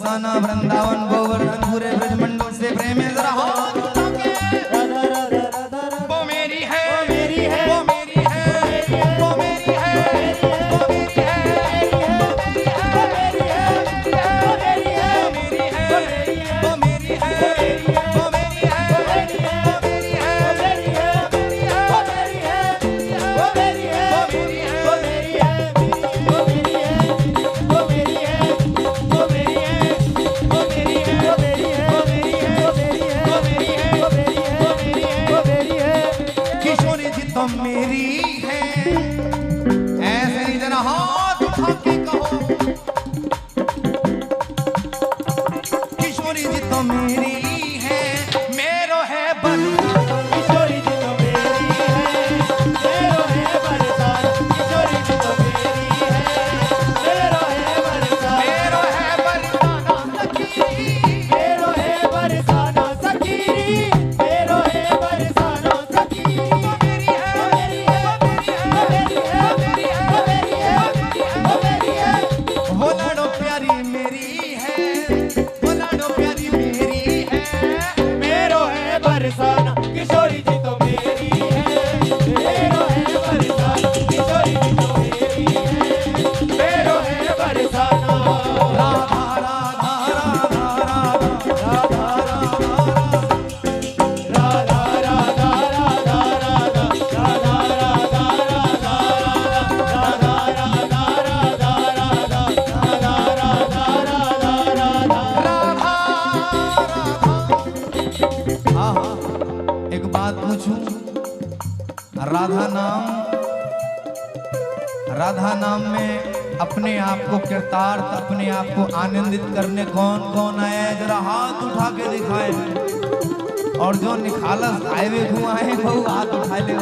बरसाना वृंदावन गोवर्धन पूरे ब्रजमंडल से प्रेम जरा हो वो मेरी है वो मेरी है वो मेरी है वो मेरी है वो मेरी राधा नाम में अपने आप को कृतार्थ अपने आप को आनंदित करने कौन कौन आया है जरा हाथ उठा के दिखाए और जो निखालस आए हुए हुआ है वो हाथ उठा ले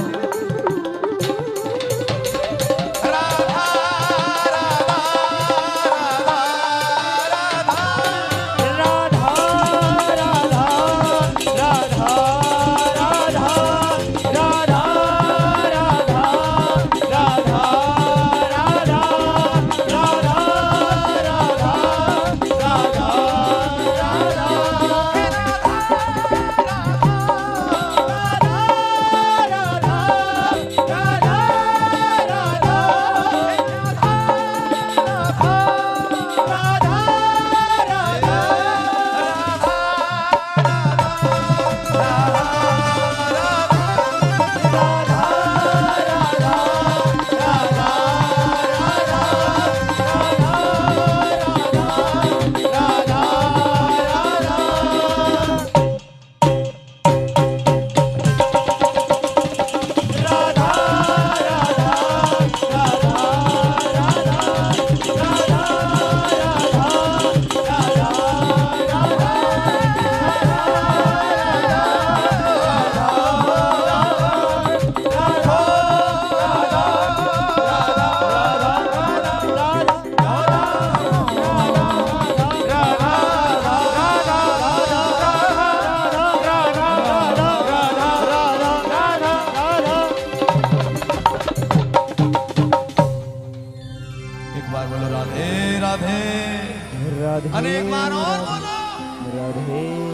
राधे अरे एक बार और बोलो राधे